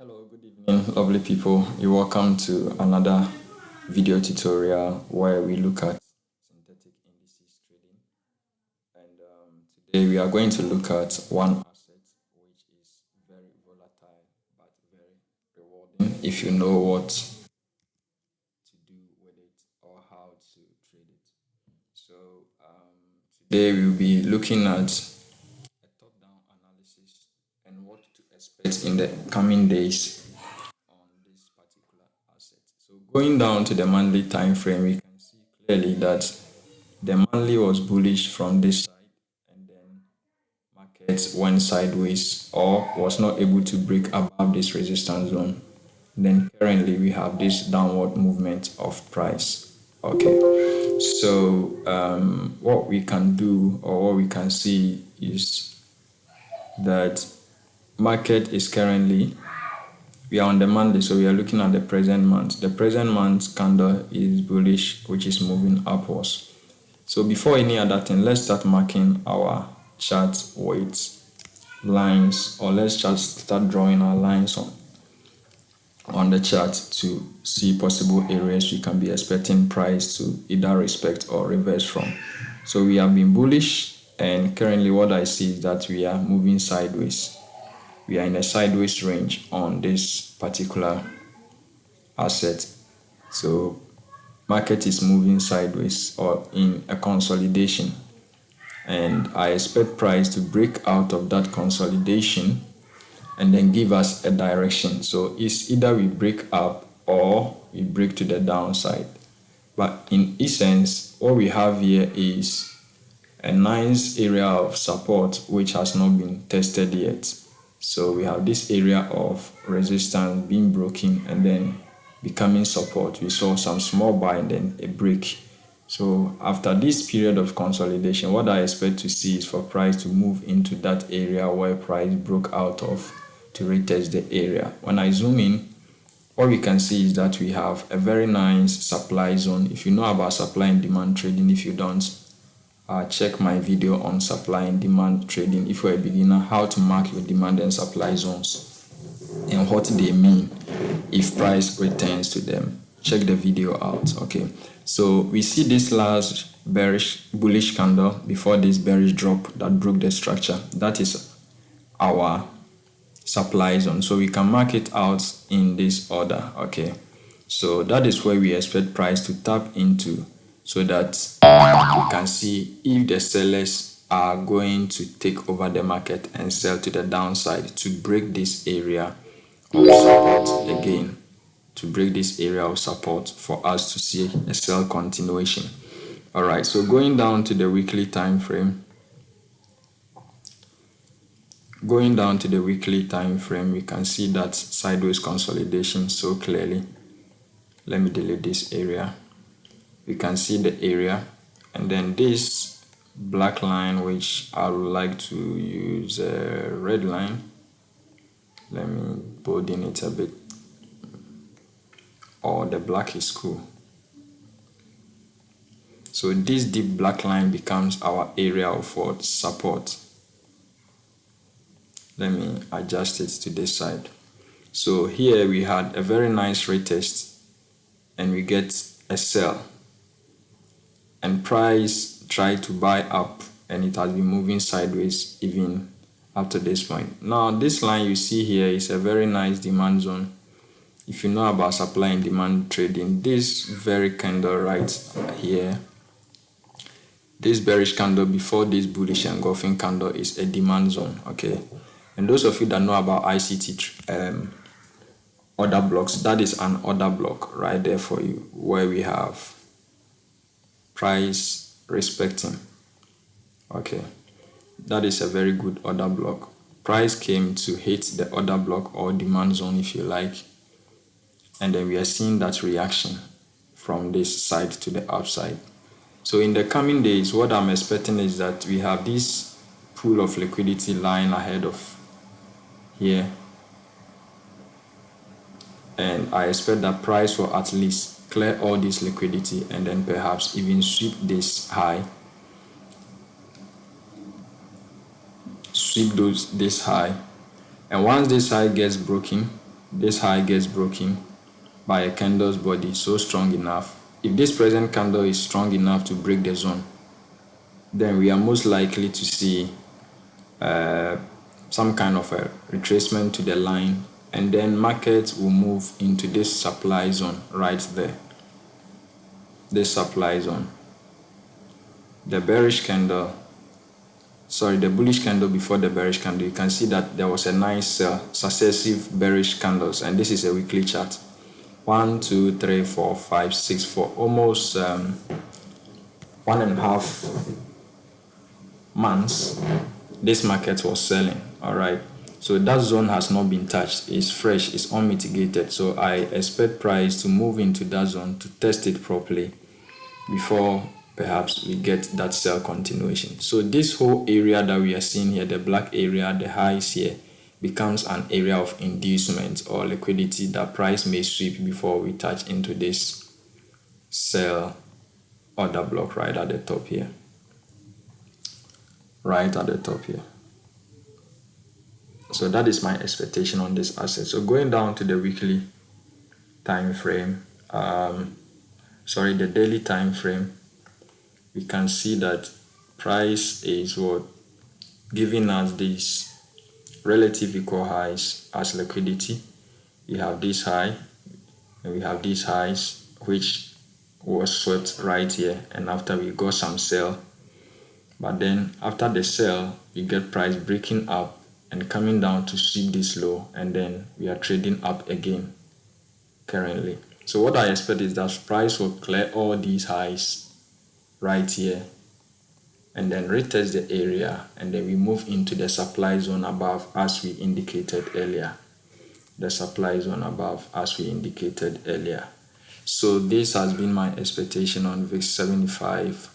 Hello, good evening, lovely people. You're welcome to another video tutorial where we look at synthetic indices trading. And today we are going to look at one asset which is very volatile but very rewarding if you know what to do with it or how to trade it. So today we'll be looking at a top-down analysis and what to expect in the coming days on this particular asset. So going down to the monthly time frame, we can see clearly that the monthly was bullish from this side and then market went sideways or was not able to break above this resistance zone. Then currently we have this downward movement of price. Okay, so what we can do or what we can see is that market is currently, we are on the monthly, so we are looking at the present month. The present month candle is bullish, which is moving upwards. So before any other thing, let's start marking our chart with lines, or let's just start drawing our lines on the chart to see possible areas we can be expecting price to either respect or reverse from. So we have been bullish, and currently what I see is that we are moving sideways. We are in a sideways range on this particular asset. So market is moving sideways or in a consolidation, and I expect price to break out of that consolidation and then give us a direction. So it's either we break up or we break to the downside. But in essence, what we have here is a nice area of support which has not been tested yet. So we have this area of resistance being broken and then becoming support. We saw some small buy and then a break. So after this period of consolidation, what I expect to see is for price to move into that area where price broke out of to retest the area. When I zoom in, what we can see is that we have a very nice supply zone. If you know about supply and demand trading, if you don't, check my video on supply and demand trading if you're a beginner, how to mark your demand and supply zones and what they mean if price returns to them. Check the video out. Okay, so we see this last bullish candle before this bearish drop that broke the structure. That is our supply zone, so we can mark it out in this order. Okay, so that is where we expect price to tap into, so that we can see if the sellers are going to take over the market and sell to the downside to break this area of support again, to break this area of support for us to see a sell continuation. All right, so going down to the weekly time frame, we can see that sideways consolidation so clearly. Let me delete this area. We can see the area, and then this black line, which I would like to use a red line. Let me bolden it a bit, or the black is cool. So this deep black line becomes our area of what? Support. Let me adjust it to this side. So here we had a very nice retest and we get a sell, and price tried to buy up and it has been moving sideways even up to this point. Now this line you see here is a very nice demand zone. If you know about supply and demand trading, this very candle right here, this bearish candle before this bullish engulfing candle, is a demand zone. Okay, and those of you that know about ICT order blocks, that is an order block right there for you, where we have price respecting. Okay, that is a very good order block. Price came to hit the order block or demand zone if you like, and then we are seeing that reaction from this side to the upside. So in the coming days, what I'm expecting is that we have this pool of liquidity lying ahead of here, and I expect that price will at least clear all this liquidity and then perhaps even sweep this high, this high. And once this high gets broken, this high gets broken by a candle's body so strong enough, if this present candle is strong enough to break the zone, then we are most likely to see some kind of a retracement to the line, and then market will move into this supply zone right there. This supply zone. The bullish candle before the bearish candle, you can see that there was a nice successive bearish candles, and this is a weekly chart. 1 2 3 4 5 6 for almost 1.5 months this market was selling. All right, so that zone has not been touched. It's fresh, it's unmitigated, so I expect price to move into that zone to test it properly before perhaps we get that sell continuation. So this whole area that we are seeing here, the black area, the highs here, becomes an area of inducement or liquidity that price may sweep before we touch into this sell order block right at the top here. Right at the top here. So that is my expectation on this asset. So going down to the weekly time frame, the daily time frame, we can see that price is giving us these relative equal highs as liquidity. We have this high and we have these highs, which was swept right here, and after we got some sell, but then after the sell we get price breaking up and coming down to sweep this low, and then we are trading up again currently. So what I expect is that price will clear all these highs right here and then retest the area, and then we move into the supply zone above as we indicated earlier. The supply zone above as we indicated earlier. So this has been my expectation on VIX 75.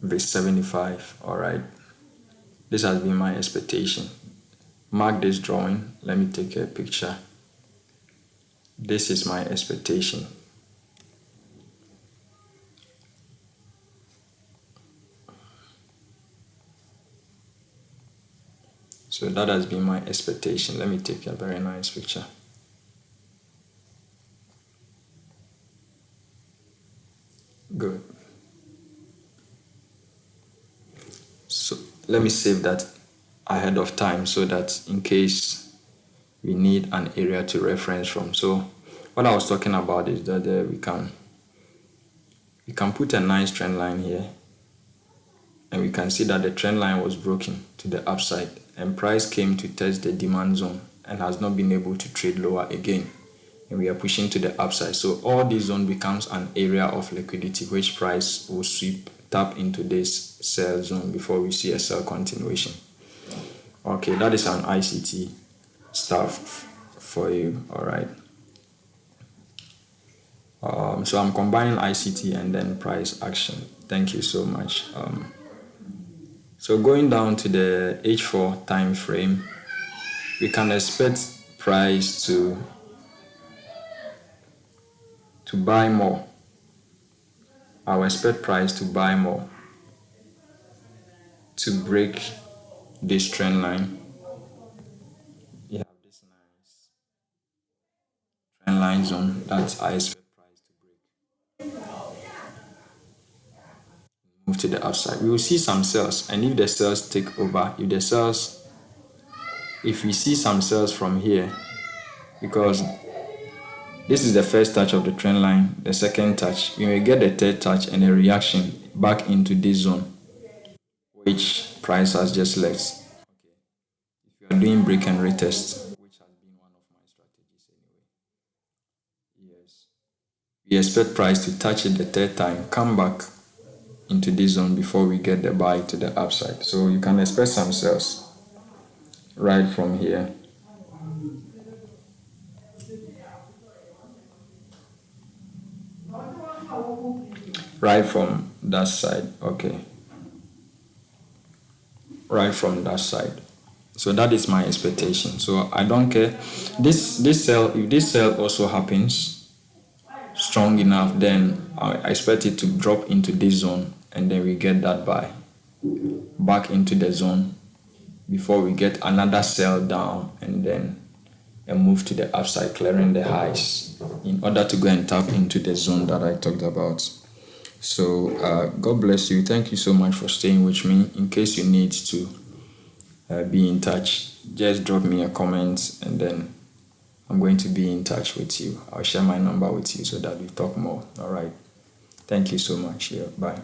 VIX 75, all right. This has been my expectation. Mark this drawing. Let me take a picture. This is my expectation. So that has been my expectation. Let me take a very nice picture. Good. So let me save that ahead of time so that in case we need an area to reference from. So what I was talking about is that we can put a nice trend line here, and we can see that the trend line was broken to the upside, and price came to test the demand zone and has not been able to trade lower again, and we are pushing to the upside. So all this zone becomes an area of liquidity which price will tap into this sell zone before we see a sell continuation. Okay, that is an ICT stuff for you. All right. So I'm combining ICT and then price action. Thank you so much. So going down to the H4 time frame, we can expect price to buy more. I will expect price to buy more to break this trend line. You have this nice trend line zone that I expect price to break. Move to the upside. We will see some sales, and if the sales take over, if we see some sales from here, because this is the first touch of the trend line, the second touch, we may get the third touch and a reaction back into this zone, which price has just left. Okay. If you are doing break and retest, which has been one of my strategies anyway, yes, we expect price to touch it the third time, come back into this zone before we get the buy to the upside. So you can expect some sales right from here. Right from that side. Okay. Right from that side. So that is my expectation. So I don't care. This sell, if this sell also happens strong enough, then I expect it to drop into this zone, and then we get that buy back into the zone before we get another sell down and then a move to the upside, clearing the highs in order to go and tap into the zone that I talked about. So God bless you. Thank you so much for staying with me. In case you need to be in touch, just drop me a comment and then I'm going to be in touch with you. I'll share my number with you so that we talk more. All right. Thank you so much. Yeah, bye.